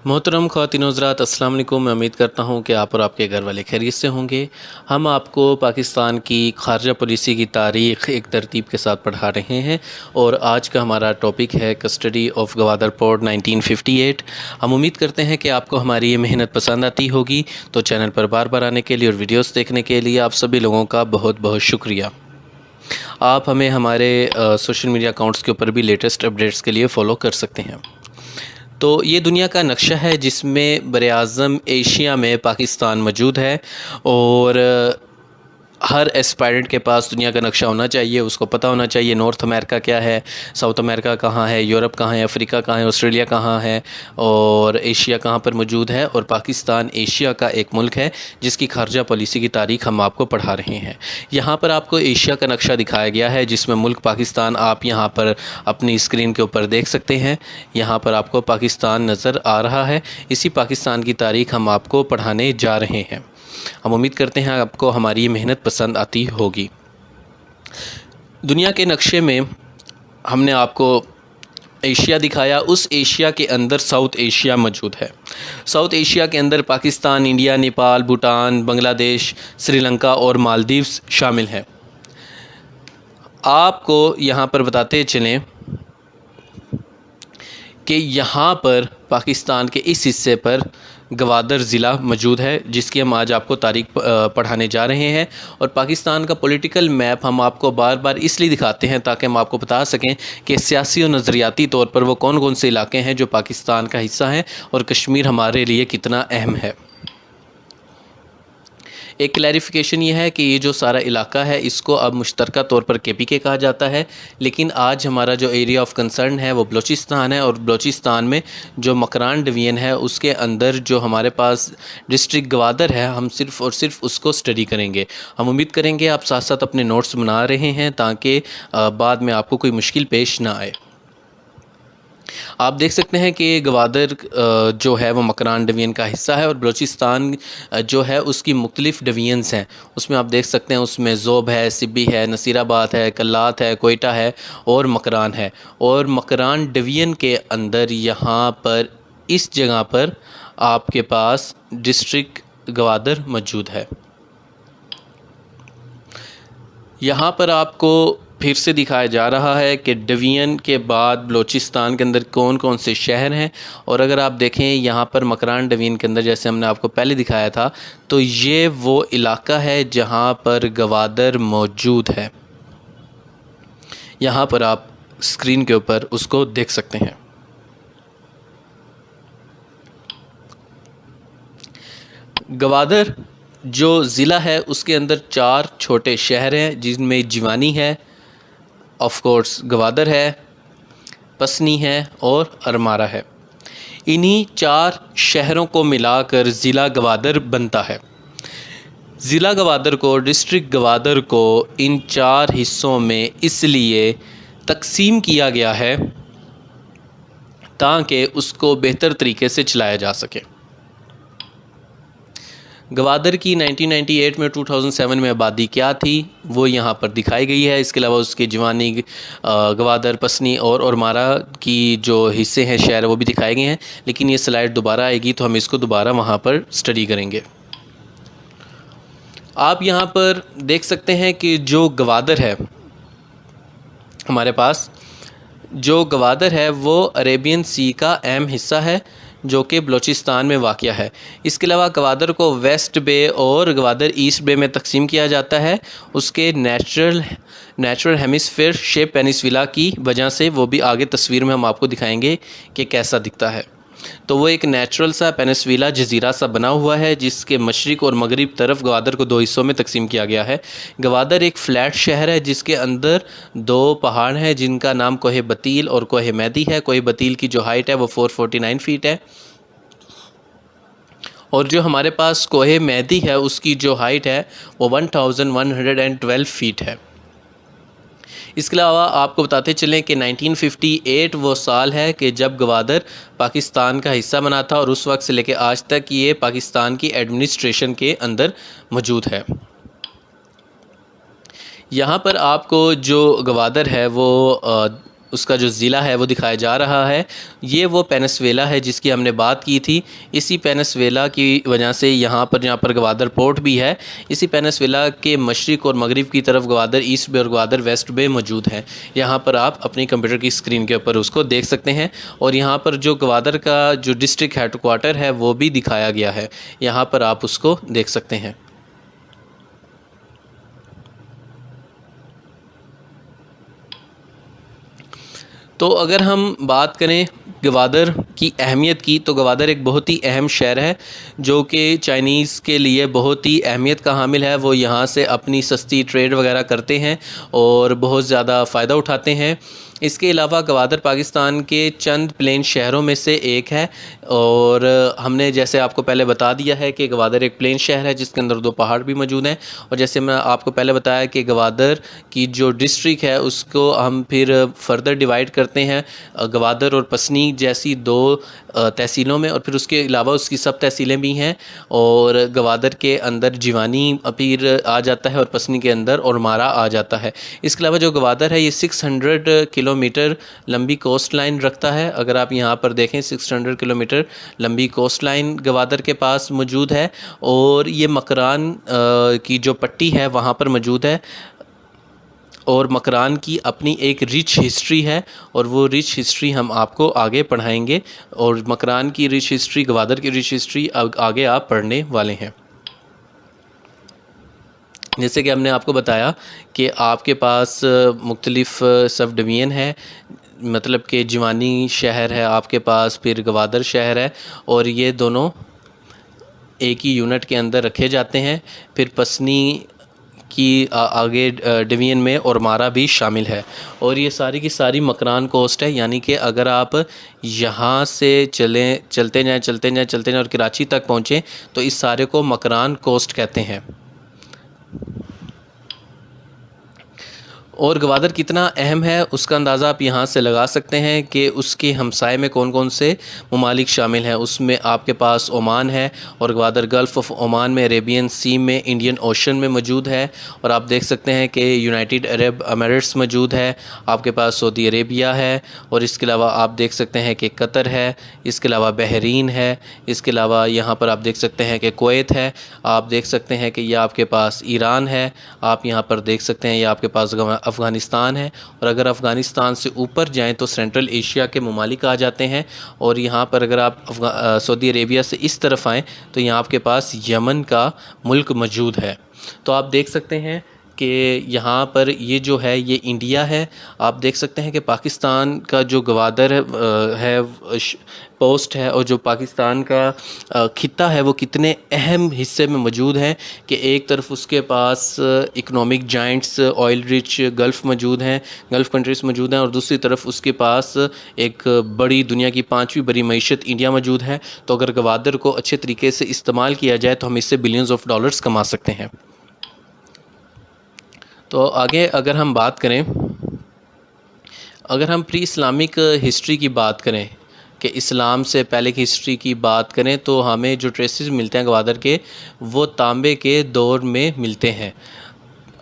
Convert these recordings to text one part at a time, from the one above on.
محترم خواتین و حضرات، السلام علیکم۔ میں امید کرتا ہوں کہ آپ اور آپ کے گھر والے خیریت سے ہوں گے۔ ہم آپ کو پاکستان کی خارجہ پالیسی کی تاریخ ایک ترتیب کے ساتھ پڑھا رہے ہیں، اور آج کا ہمارا ٹاپک ہے کسٹڈی آف گوادر پورٹ 1958۔ ہم امید کرتے ہیں کہ آپ کو ہماری یہ محنت پسند آتی ہوگی، تو چینل پر بار بار آنے کے لیے اور ویڈیوز دیکھنے کے لیے آپ سبھی لوگوں کا بہت بہت شکریہ۔ آپ ہمیں ہمارے سوشل میڈیا اکاؤنٹس کے اوپر بھی لیٹسٹ اپڈیٹس کے لیے فالو کر سکتے ہیں۔ تو یہ دنیا کا نقشہ ہے جس میں براعظم ایشیا میں پاکستان موجود ہے، اور ہر ایسپائرنٹ کے پاس دنیا کا نقشہ ہونا چاہیے، اس کو پتہ ہونا چاہیے نارتھ امریکہ کیا ہے، ساؤتھ امریکہ کہاں ہے، یورپ کہاں ہے، افریقہ کہاں ہے، آسٹریلیا کہاں ہے، اور ایشیا کہاں پر موجود ہے۔ اور پاکستان ایشیا کا ایک ملک ہے جس کی خارجہ پالیسی کی تاریخ ہم آپ کو پڑھا رہے ہیں۔ یہاں پر آپ کو ایشیا کا نقشہ دکھایا گیا ہے جس میں ملک پاکستان آپ یہاں پر اپنی اسکرین کے اوپر دیکھ سکتے ہیں۔ یہاں پر آپ کو پاکستان نظر آ رہا ہے۔ اسی پاکستان کی تاریخ ہم آپ کو پڑھانے جا رہے ہیں۔ ہم امید کرتے ہیں آپ کو ہماری یہ محنت پسند آتی ہوگی۔ دنیا کے نقشے میں ہم نے آپ کو ایشیا دکھایا، اس ایشیا کے اندر ساؤتھ ایشیا موجود ہے۔ ساؤتھ ایشیا کے اندر پاکستان، انڈیا، نیپال، بھوٹان، بنگلہ دیش، سری لنکا اور مالدیوز شامل ہیں۔ آپ کو یہاں پر بتاتے چلیں کہ یہاں پر پاکستان کے اس حصے پر گوادر ضلع موجود ہے جس کی ہم آج آپ کو تاریخ پڑھانے جا رہے ہیں۔ اور پاکستان کا پولیٹیکل میپ ہم آپ کو بار بار اس لیے دکھاتے ہیں تاکہ ہم آپ کو بتا سکیں کہ سیاسی اور نظریاتی طور پر وہ کون کون سے علاقے ہیں جو پاکستان کا حصہ ہیں، اور کشمیر ہمارے لیے کتنا اہم ہے۔ ایک کلیریفیکیشن یہ ہے کہ یہ جو سارا علاقہ ہے اس کو اب مشترکہ طور پر کے پی کے کہا جاتا ہے، لیکن آج ہمارا جو ایریا آف کنسرن ہے وہ بلوچستان ہے، اور بلوچستان میں جو مکران ڈویژن ہے اس کے اندر جو ہمارے پاس ڈسٹرکٹ گوادر ہے، ہم صرف اور صرف اس کو اسٹڈی کریں گے۔ ہم امید کریں گے آپ ساتھ ساتھ اپنے نوٹس بنا رہے ہیں تاکہ بعد میں آپ کو کوئی مشکل پیش نہ آئے۔ آپ دیکھ سکتے ہیں کہ گوادر جو ہے وہ مکران ڈویژن کا حصہ ہے، اور بلوچستان جو ہے اس کی مختلف ڈویژنز ہیں۔ اس میں آپ دیکھ سکتے ہیں اس میں ذوب ہے، سبی ہے، نصیر آباد ہے، کلات ہے، کوئٹہ ہے اور مکران ہے۔ اور مکران ڈویژن کے اندر یہاں پر اس جگہ پر آپ کے پاس ڈسٹرکٹ گوادر موجود ہے۔ یہاں پر آپ کو پھر سے دکھایا جا رہا ہے کہ ڈویژن کے بعد بلوچستان کے اندر کون کون سے شہر ہیں، اور اگر آپ دیکھیں یہاں پر مکران ڈویژن کے اندر جیسے ہم نے آپ کو پہلے دکھایا تھا، تو یہ وہ علاقہ ہے جہاں پر گوادر موجود ہے۔ یہاں پر آپ اسکرین کے اوپر اس کو دیکھ سکتے ہیں۔ گوادر جو ضلع ہے اس کے اندر 4 چھوٹے شہر ہیں جن میں جیوانی ہے، آف کورس گوادر ہے، پسنی ہے اور ارمارہ ہے۔ انہی 4 شہروں کو ملا کر ضلع گوادر بنتا ہے۔ ضلع گوادر کو، ڈسٹرکٹ گوادر کو ان 4 حصوں میں اس لیے تقسیم کیا گیا ہے تاکہ اس کو بہتر طریقے سے چلایا جا سکے۔ گوادر کی 1998 میں 2007 میں آبادی کیا تھی وہ یہاں پر دکھائی گئی ہے۔ اس کے علاوہ اس کے جوانی، گوادر، پسنی اور ارمارہ کی جو حصے ہیں شہر وہ بھی دکھائے گئے ہیں، لیکن یہ سلائیڈ دوبارہ آئے گی تو ہم اس کو دوبارہ وہاں پر سٹڈی کریں گے۔ آپ یہاں پر دیکھ سکتے ہیں کہ جو گوادر ہے ہمارے پاس، جو گوادر ہے وہ عریبین سی کا اہم حصہ ہے جو کہ بلوچستان میں واقع ہے۔ اس کے علاوہ گوادر کو ویسٹ بے اور گوادر ایسٹ بے میں تقسیم کیا جاتا ہے اس کے نیچرل ہیمسفیئر شیپ پیننسولا کی وجہ سے۔ وہ بھی آگے تصویر میں ہم آپ کو دکھائیں گے کہ کیسا دکھتا ہے۔ تو وہ ایک نیچرل سا پیننسولا جزیرہ سا بنا ہوا ہے جس کے مشرق اور مغرب طرف گوادر کو 2 حصوں میں تقسیم کیا گیا ہے۔ گوادر ایک فلیٹ شہر ہے جس کے اندر 2 پہاڑ ہیں جن کا نام کوہ بطیل اور کوہ میدی ہے۔ کوہ بطیل کی جو ہائٹ ہے وہ 449 فیٹ ہے، اور جو ہمارے پاس کوہ میدی ہے اس کی جو ہائٹ ہے وہ 1112 فیٹ ہے۔ اس کے علاوہ آپ کو بتاتے چلیں کہ 1958 وہ سال ہے کہ جب گوادر پاکستان کا حصہ بنا تھا، اور اس وقت سے لے کے آج تک یہ پاکستان کی ایڈمنسٹریشن کے اندر موجود ہے۔ یہاں پر آپ کو جو گوادر ہے وہ اس کا جو ضلع ہے وہ دکھایا جا رہا ہے، یہ وہ پینسویلا ہے جس کی ہم نے بات کی تھی۔ اسی پینسویلا کی وجہ سے یہاں پر جہاں پر گوادر پورٹ بھی ہے، اسی پینسویلا کے مشرق اور مغرب کی طرف گوادر ایسٹ بے اور گوادر ویسٹ بے موجود ہے۔ یہاں پر آپ اپنی کمپیوٹر کی اسکرین کے اوپر اس کو دیکھ سکتے ہیں، اور یہاں پر جو گوادر کا جو ڈسٹرکٹ ہیڈ کوارٹر ہے وہ بھی دکھایا گیا ہے، یہاں پر آپ اس کو دیکھ سکتے ہیں۔ تو اگر ہم بات کریں گوادر کی اہمیت کی، تو گوادر ایک بہت ہی اہم شہر ہے جو کہ چائنیز کے لیے بہت ہی اہمیت کا حامل ہے۔ وہ یہاں سے اپنی سستی ٹریڈ وغیرہ کرتے ہیں اور بہت زیادہ فائدہ اٹھاتے ہیں۔ اس کے علاوہ گوادر پاکستان کے چند پلین شہروں میں سے ایک ہے، اور ہم نے جیسے آپ کو پہلے بتا دیا ہے کہ گوادر ایک پلین شہر ہے جس کے اندر 2 پہاڑ بھی موجود ہیں، اور جیسے میں آپ کو پہلے بتایا کہ گوادر کی جو ڈسٹرکٹ ہے اس کو ہم پھر فردر ڈیوائیڈ کرتے ہیں گوادر اور پسنی جیسی 2 تحصیلوں میں، اور پھر اس کے علاوہ اس کی سب تحصیلیں بھی ہیں، اور گوادر کے اندر جیوانی پھر آ جاتا ہے اور پسنی کے اندر اور مارا آ جاتا ہے۔ اس کے علاوہ جو گوادر ہے یہ 600 کلومیٹر لمبی کوسٹ لائن رکھتا ہے۔ اگر آپ یہاں پر دیکھیں 600 کلومیٹر لمبی کوسٹ لائن گوادر کے پاس موجود ہے، اور یہ مکران کی جو پٹی ہے وہاں پر موجود ہے، اور مکران کی اپنی ایک رچ ہسٹری ہے، اور وہ رچ ہسٹری ہم آپ کو آگے پڑھائیں گے، اور مکران کی رچ ہسٹری، گوادر کی رچ ہسٹری آگے آپ پڑھنے والے ہیں۔ جیسے کہ ہم نے آپ کو بتایا کہ آپ کے پاس مختلف سب ڈویژن ہے، مطلب کہ جیوانی شہر ہے آپ کے پاس، پھر گوادر شہر ہے، اور یہ دونوں ایک ہی یونٹ کے اندر رکھے جاتے ہیں۔ پھر پسنی کی آگے ڈویژن میں اور مارا بھی شامل ہے، اور یہ ساری کی ساری مکران کوسٹ ہے، یعنی کہ اگر آپ یہاں سے چلتے جائیں اور کراچی تک پہنچیں تو اس سارے کو مکران کوسٹ کہتے ہیں۔ اور گوادر کتنا اہم ہے اس کا اندازہ آپ یہاں سے لگا سکتے ہیں کہ اس کے ہمسائے میں کون کون سے ممالک شامل ہیں۔ اس میں آپ کے پاس عمان ہے، اور گوادر گلف آف عمان میں، عربین سی میں، انڈین اوشن میں موجود ہے، اور آپ دیکھ سکتے ہیں کہ یونائٹڈ عرب امریٹس موجود ہے، آپ کے پاس سعودی عربیہ ہے، اور اس کے علاوہ آپ دیکھ سکتے ہیں کہ قطر ہے، اس کے علاوہ بحرین ہے، اس کے علاوہ یہاں پر آپ دیکھ سکتے ہیں کہ کویت ہے، آپ دیکھ سکتے ہیں کہ یہ آپ کے پاس ایران ہے، آپ یہاں پر دیکھ سکتے ہیں یہ آپ کے پاس افغانستان ہے، اور اگر افغانستان سے اوپر جائیں تو سینٹرل ایشیا کے ممالک آ جاتے ہیں، اور یہاں پر اگر آپ سعودی عربیہ سے اس طرف آئیں تو یہاں آپ کے پاس یمن کا ملک موجود ہے۔ تو آپ دیکھ سکتے ہیں کہ یہاں پر یہ جو ہے یہ انڈیا ہے۔ آپ دیکھ سکتے ہیں کہ پاکستان کا جو گوادر ہے پوسٹ ہے، اور جو پاکستان کا خطہ ہے وہ کتنے اہم حصے میں موجود ہیں، کہ ایک طرف اس کے پاس economic giants, oil rich gulf موجود ہیں، گلف کنٹریز موجود ہیں، اور دوسری طرف اس کے پاس ایک بڑی دنیا کی 5ویں بڑی معیشت انڈیا موجود ہے۔ تو اگر گوادر کو اچھے طریقے سے استعمال کیا جائے تو ہم اس سے بلینز آف ڈالرز کما سکتے ہیں۔ تو آگے اگر ہم بات کریں، اگر ہم پری اسلامک ہسٹری کی بات کریں کہ اسلام سے پہلے کی ہسٹری کی بات کریں، تو ہمیں جو ٹریسز ملتے ہیں گوادر کے وہ تانبے کے دور میں ملتے ہیں۔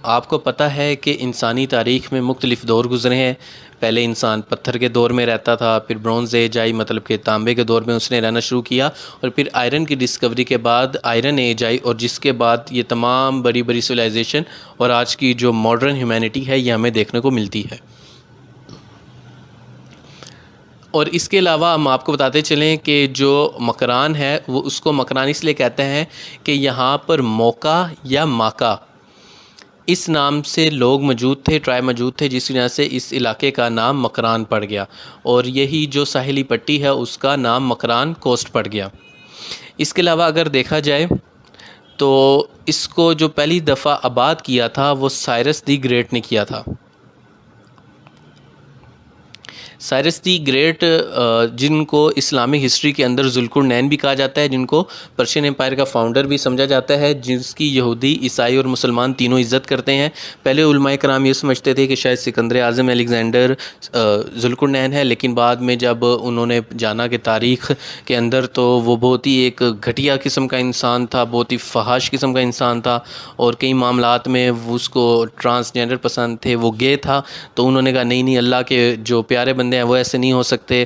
آپ کو پتہ ہے کہ انسانی تاریخ میں مختلف دور گزرے ہیں۔ پہلے انسان پتھر کے دور میں رہتا تھا، پھر برونز ایج آئی، مطلب کہ تانبے کے دور میں اس نے رہنا شروع کیا، اور پھر آئرن کی ڈسکوری کے بعد آئرن ایج آئی، اور جس کے بعد یہ تمام بڑی بڑی سویلائزیشن اور آج کی جو ماڈرن ہیومینٹی ہے یہ ہمیں دیکھنے کو ملتی ہے۔ اور اس کے علاوہ ہم آپ کو بتاتے چلیں کہ جو مکران ہے وہ اس کو مکران اس لیے کہتے ہیں کہ یہاں پر موقع یا ماکا اس نام سے لوگ موجود تھے، ٹرائب موجود تھے، جس وجہ سے اس علاقے کا نام مکران پڑ گیا، اور یہی جو ساحلی پٹی ہے اس کا نام مکران کوسٹ پڑ گیا۔ اس کے علاوہ اگر دیکھا جائے تو اس کو جو پہلی دفعہ آباد کیا تھا وہ سائرس دی گریٹ نے کیا تھا۔ سائرس دی گریٹ جن کو اسلامک ہسٹری کے اندر ذوالقرنین بھی کہا جاتا ہے، جن کو پرشین امپائر کا فاؤنڈر بھی سمجھا جاتا ہے، جس کی یہودی، عیسائی اور مسلمان تینوں عزت کرتے ہیں۔ پہلے علماء کرام یہ سمجھتے تھے کہ شاید سکندر اعظم الیگزینڈر ذوالقرنین ہے، لیکن بعد میں جب انہوں نے جانا کہ تاریخ کے اندر تو وہ بہت ہی ایک گھٹیا قسم کا انسان تھا، بہت ہی فحش قسم کا انسان تھا، اور کئی معاملات میں اس کو ٹرانسجینڈر پسند تھے، وہ گے تھا، تو انہوں نے کہا نہیں اللہ کے جو پیارے بندے ہیں وہ ایسے نہیں ہو سکتے۔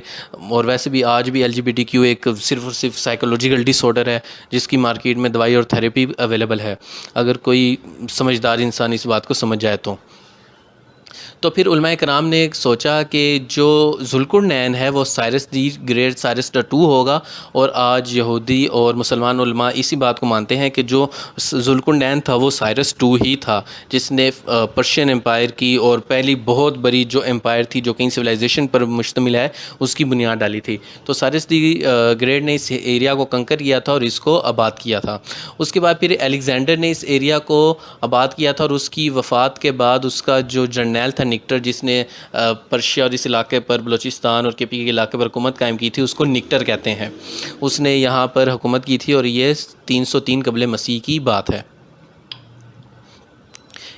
اور ویسے بھی آج بھی LGBTQ ایک صرف اور صرف سائیکولوجیکل ڈس آرڈر ہے، جس کی مارکیٹ میں دوائی اور تھیراپی اویلیبل ہے، اگر کوئی سمجھدار انسان اس بات کو سمجھ جائے تو پھر علماء کرام نے سوچا کہ جو ذوالقرنین ہے وہ Cyrus the great, Cyrus the two ہوگا، اور آج یہودی اور مسلمان علماء اسی بات کو مانتے ہیں کہ جو ذوالقرنین تھا وہ سائرس ٹو ہی تھا، جس نے پرشین امپائر کی اور پہلی بہت بڑی جو امپائر تھی جو کئی سویلائزیشن پر مشتمل ہے اس کی بنیاد ڈالی تھی۔ تو سائرس دی گریٹ نے اس ایریا کو کنکر کیا تھا اور اس کو آباد کیا تھا۔ اس کے بعد پھر الیگزینڈر نے اس ایریا کو آباد کیا تھا، اور اس کی وفات کے بعد اس کا جو جرنیل تھا نکٹر، جس نے پرشیا اور اس علاقے پر، بلوچستان اور KP کے علاقے پر حکومت قائم کی تھی، اس کو نکٹر کہتے ہیں، اس نے یہاں پر حکومت کی تھی، اور یہ 303 قبل مسیح کی بات ہے۔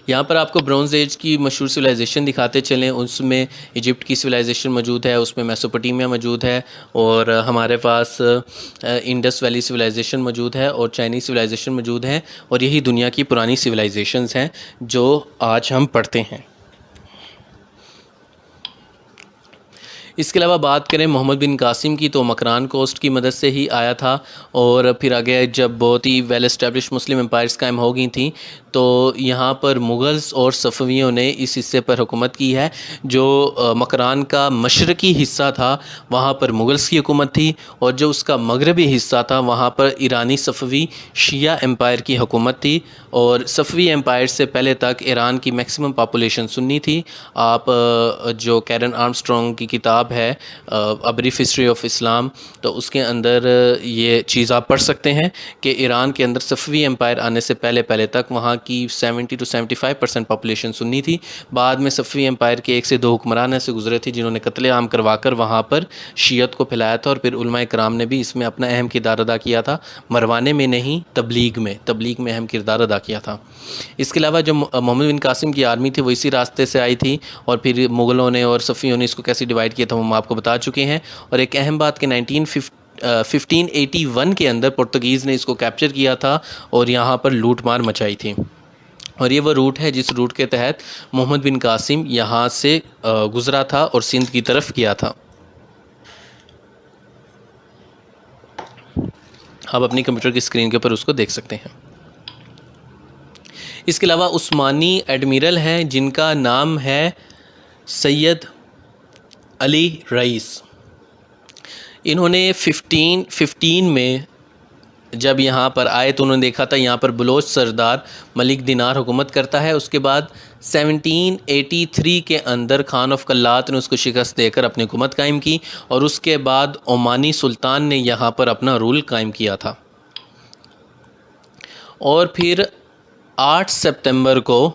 یہاں پر آپ کو برونز ایج کی مشہور سویلائزیشن دکھاتے چلیں، اس میں ایجپٹ کی سویلائزیشن موجود ہے، اس میں میسوپوٹیمیا موجود ہے، اور ہمارے پاس انڈس ویلی سویلائزیشن موجود ہے، اور چائنیز سویلائزیشن موجود ہے، اور یہی دنیا کی پرانی سویلائزیشنز ہیں جو آج ہم پڑھتے ہیں۔ اس کے علاوہ بات کریں محمد بن قاسم کی، تو مکران کوسٹ کی مدد سے ہی آیا تھا، اور پھر آگے جب بہت ہی ویل اسٹیبلش مسلم امپائرز قائم ہو گئی تھیں تو یہاں پر مغلز اور صفویوں نے اس حصے پر حکومت کی ہے۔ جو مکران کا مشرقی حصہ تھا وہاں پر مغلز کی حکومت تھی، اور جو اس کا مغربی حصہ تھا وہاں پر ایرانی صفوی شیعہ امپائر کی حکومت تھی، اور صفوی امپائر سے پہلے تک ایران کی میکسیمم پاپولیشن سنی تھی۔ آپ جو کیرن آرمسٹرانگ کی کتاب ہے A Brief History of Islam، تو اس کے اندر یہ چیز آپ پڑھ سکتے ہیں کہ ایران کے اندر صفوی امپائر آنے سے پہلے تک وہاں کی 70 to 75% پاپولیشن سنی تھی۔ بعد میں صفوی امپائر کے 1 سے 2 حکمران ایسے گزرے تھے جنہوں نے قتل عام کروا کر وہاں پر شیعت کو پھیلایا تھا، اور پھر علماء کرام نے بھی اس میں اپنا اہم کردار ادا کیا تھا، مروانے میں نہیں، تبلیغ میں اہم کردار ادا کیا تھا۔ اس کے علاوہ جو محمد بن قاسم کی آرمی تھی وہ اسی راستے سے آئی تھی، اور پھر مغلوں نے اور صفویوں نے اس کو کیسے ڈیوائیڈ کیا تھا وہ ہم آپ کو بتا چکے ہیں۔ اور ایک اہم بات کہ 1581 کے اندر پرتگیز نے اس کو کیپچر کیا تھا اور یہاں پر لوٹ مار مچائی تھی، اور یہ وہ روٹ ہے جس روٹ کے تحت محمد بن قاسم یہاں سے گزرا تھا اور سندھ کی طرف گیا تھا۔ آپ اپنی کمپیوٹر کی اسکرین کے اوپر اس کو دیکھ سکتے ہیں۔ اس کے علاوہ عثمانی ایڈمیرل ہیں جن کا نام ہے سید علی رئیس۔ انہوں نے 1515 میں جب یہاں پر آئے تو انہوں نے دیکھا تھا یہاں پر بلوچ سردار ملک دینار حکومت کرتا ہے۔ اس کے بعد 1783 کے اندر خان آف کلات نے اس کو شکست دے کر اپنی حکومت قائم کی، اور اس کے بعد عمانی سلطان نے یہاں پر اپنا رول قائم کیا تھا۔ اور پھر 8 سپتمبر کو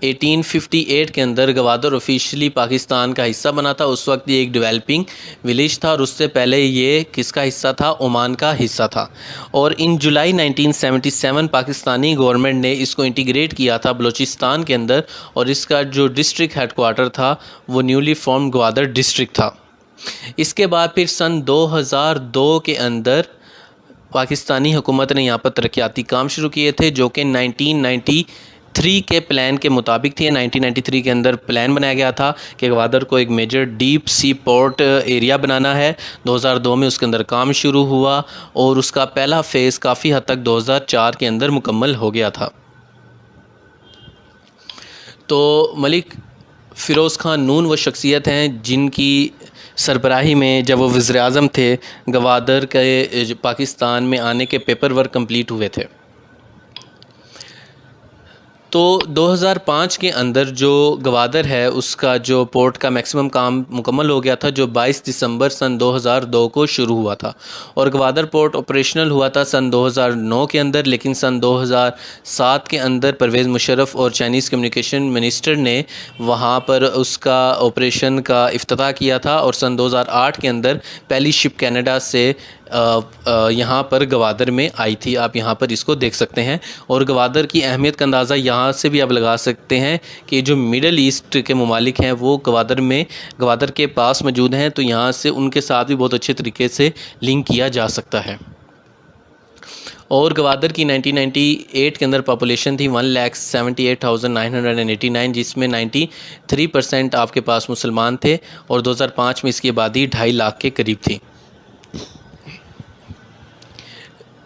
1858 کے اندر گوادر آفیشلی پاکستان کا حصہ بنا تھا۔ اس وقت یہ ایک ڈیولپنگ ولیج تھا، اور اس سے پہلے یہ کس کا حصہ تھا؟ عمان کا حصہ تھا۔ اور ان جولائی 1977 پاکستانی گورنمنٹ نے اس کو انٹیگریٹ کیا تھا بلوچستان کے اندر، اور اس کا جو ڈسٹرکٹ ہیڈ کوارٹر تھا وہ نیولی فارمڈ گوادر ڈسٹرکٹ تھا۔ اس کے بعد پھر سن 2002 کے اندر پاکستانی حکومت نے یہاں پر ترقیاتی کام شروع کیے تھے جو کہ 1993 کے پلان کے مطابق تھی۔ 1993 کے اندر پلان بنایا گیا تھا کہ گوادر کو ایک major deep sea port area بنانا ہے۔ 2002 میں اس کے اندر کام شروع ہوا، اور اس کا پہلا فیز کافی حد تک 2004 کے اندر مکمل ہو گیا تھا۔ تو ملک فیروز خان نون وہ شخصیت ہیں جن کی سربراہی میں جب وہ وزیر اعظم تھے گوادر کے پاکستان میں آنے کے پیپر ورک کمپلیٹ ہوئے تھے۔ تو 2005 کے اندر جو گوادر ہے اس کا جو پورٹ کا میکسیمم کام مکمل ہو گیا تھا، جو 22 دسمبر سن 2002 کو شروع ہوا تھا، اور گوادر پورٹ آپریشنل ہوا تھا سن 2009 کے اندر، لیکن سن 2007 کے اندر پرویز مشرف اور چائنیز کمیونیکیشن منسٹر نے وہاں پر اس کا آپریشن کا افتتاح کیا تھا، اور سن 2008 کے اندر پہلی شپ کینیڈا سے یہاں پر گوادر میں آئی تھی۔ آپ یہاں پر اس کو دیکھ سکتے ہیں، اور گوادر کی اہمیت کا اندازہ یہاں سے بھی آپ لگا سکتے ہیں کہ جو مڈل ایسٹ کے ممالک ہیں وہ گوادر کے پاس موجود ہیں، تو یہاں سے ان کے ساتھ بھی بہت اچھے طریقے سے لنک کیا جا سکتا ہے۔ اور گوادر کی 1998 کے اندر پاپولیشن تھی 1,78,989، جس میں 93% آپ کے پاس مسلمان تھے، اور 2005 میں اس کی آبادی 2.5 لاکھ کے قریب تھی۔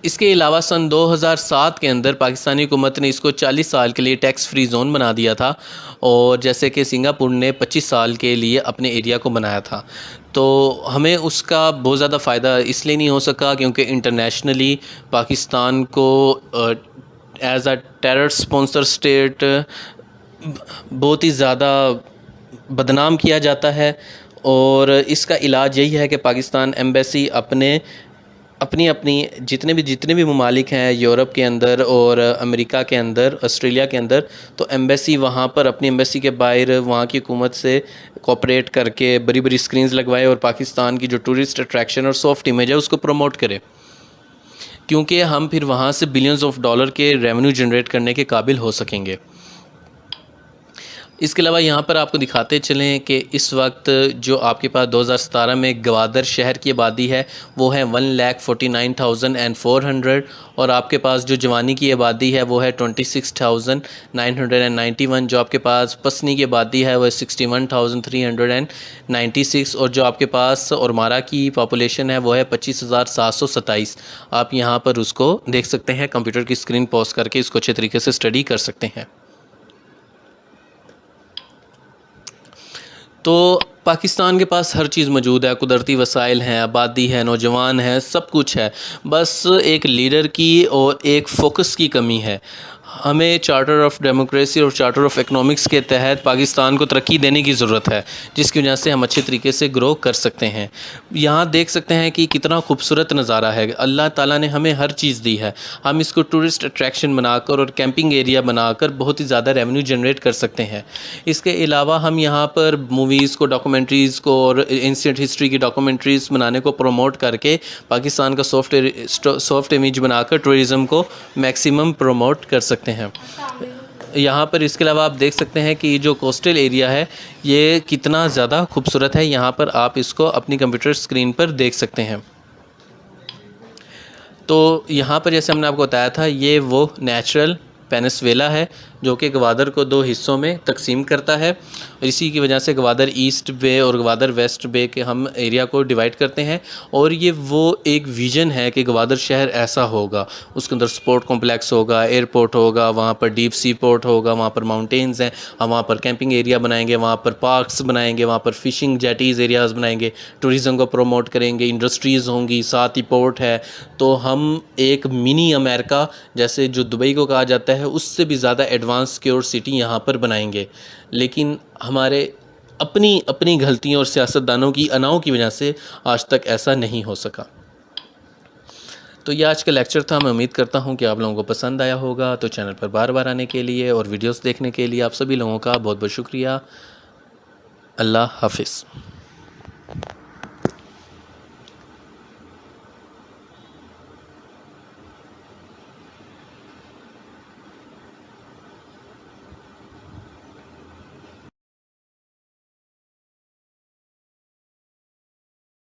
اس کے علاوہ سن 2007 کے اندر پاکستانی حکومت نے اس کو 40 سال کے لیے ٹیکس فری زون بنا دیا تھا، اور جیسے کہ سنگاپور نے 25 سال کے لیے اپنے ایریا کو بنایا تھا۔ تو ہمیں اس کا بہت زیادہ فائدہ اس لیے نہیں ہو سکا کیونکہ انٹرنیشنلی پاکستان کو as a terror sponsor state بہت ہی زیادہ بدنام کیا جاتا ہے، اور اس کا علاج یہی ہے کہ پاکستان ایمبیسی اپنی جتنے بھی ممالک ہیں یورپ کے اندر اور امریکہ کے اندر، آسٹریلیا کے اندر، تو ایمبیسی وہاں پر اپنی ایمبیسی کے باہر وہاں کی حکومت سے کوآپریٹ کر کے بڑی بڑی سکرینز لگوائے، اور پاکستان کی جو ٹورسٹ اٹریکشن اور سافٹ امیج ہے اس کو پروموٹ کرے، کیونکہ ہم پھر وہاں سے بلینز آف ڈالر کے ریونیو جنریٹ کرنے کے قابل ہو سکیں گے۔ اس کے علاوہ یہاں پر آپ کو دکھاتے چلیں کہ اس وقت جو آپ کے پاس 2017 میں گوادر شہر کی آبادی ہے وہ ہے 1,49,400، اور آپ کے پاس جو جوانی کی آبادی ہے وہ ہے 26,991، جو آپ کے پاس پسنی کی آبادی ہے وہ 61,396، اور جو آپ کے پاس اورمارا کی پاپولیشن ہے وہ ہے 25,727۔ آپ یہاں پر اس کو دیکھ سکتے ہیں، کمپیوٹر کی اسکرین پاز کر کے اس کو اچھے طریقے سے اسٹڈی کر سکتے ہیں۔ تو پاکستان کے پاس ہر چیز موجود ہے، قدرتی وسائل ہیں، آبادی ہے، نوجوان ہیں، سب کچھ ہے، بس ایک لیڈر کی اور ایک فوکس کی کمی ہے۔ ہمیں چارٹر آف ڈیموکریسی اور چارٹر آف اکنامکس کے تحت پاکستان کو ترقی دینے کی ضرورت ہے، جس کی وجہ سے ہم اچھے طریقے سے گرو کر سکتے ہیں۔ یہاں دیکھ سکتے ہیں کہ کتنا خوبصورت نظارہ ہے، اللہ تعالیٰ نے ہمیں ہر چیز دی ہے، ہم اس کو ٹورسٹ اٹریکشن بنا کر اور کیمپنگ ایریا بنا کر بہت ہی زیادہ ریونیو جنریٹ کر سکتے ہیں۔ اس کے علاوہ ہم یہاں پر موویز کو، ڈاکومنٹریز کو اور اینشینٹ ہسٹری کی ڈاکومنٹریز بنانے کو پروموٹ کر کے پاکستان کا سافٹ امیج بنا کر ٹورزم کو میکسیمم پروموٹ کر سکتے ہیں۔ یہاں پر اس کے علاوہ آپ دیکھ سکتے ہیں کہ یہ جو کوسٹل ایریا ہے یہ کتنا زیادہ خوبصورت ہے، یہاں پر آپ اس کو اپنی کمپیوٹر اسکرین پر دیکھ سکتے ہیں۔ تو یہاں پر جیسے ہم نے آپ کو بتایا تھا یہ وہ نیچرل پینسویلا ہے جو کہ گوادر کو 2 حصوں میں تقسیم کرتا ہے، اور اسی کی وجہ سے گوادر ایسٹ بے اور گوادر ویسٹ بے کے ہم ایریا کو ڈیوائیڈ کرتے ہیں، اور یہ وہ ایک ویژن ہے کہ گوادر شہر ایسا ہوگا، اس کے اندر سپورٹ کمپلیکس ہوگا، ایئرپورٹ ہوگا، وہاں پر ڈیپ سی پورٹ ہوگا، وہاں پر ماؤنٹینز ہیں، ہم وہاں پر کیمپنگ ایریا بنائیں گے، وہاں پر پارکس بنائیں گے، وہاں پر فشنگ جیٹیز ایریاز بنائیں گے، ٹورزم کو پروموٹ کریں گے، انڈسٹریز ہوں گی، ساتھ ہی پورٹ ہے، تو ہم ایک منی امریکہ جیسے جو دبئی کو کہا جاتا ہے اس سے بھی زیادہ ایڈوانس سیکیور سٹی یہاں پر بنائیں گے، لیکن ہمارے اپنی غلطیوں اور سیاستدانوں کی اناؤں کی وجہ سے آج تک ایسا نہیں ہو سکا۔ تو یہ آج کا لیکچر تھا، میں امید کرتا ہوں کہ آپ لوگوں کو پسند آیا ہوگا، تو چینل پر بار بار آنے کے لیے اور ویڈیوز دیکھنے کے لیے آپ سبھی لوگوں کا بہت بہت شکریہ۔ اللہ حافظ۔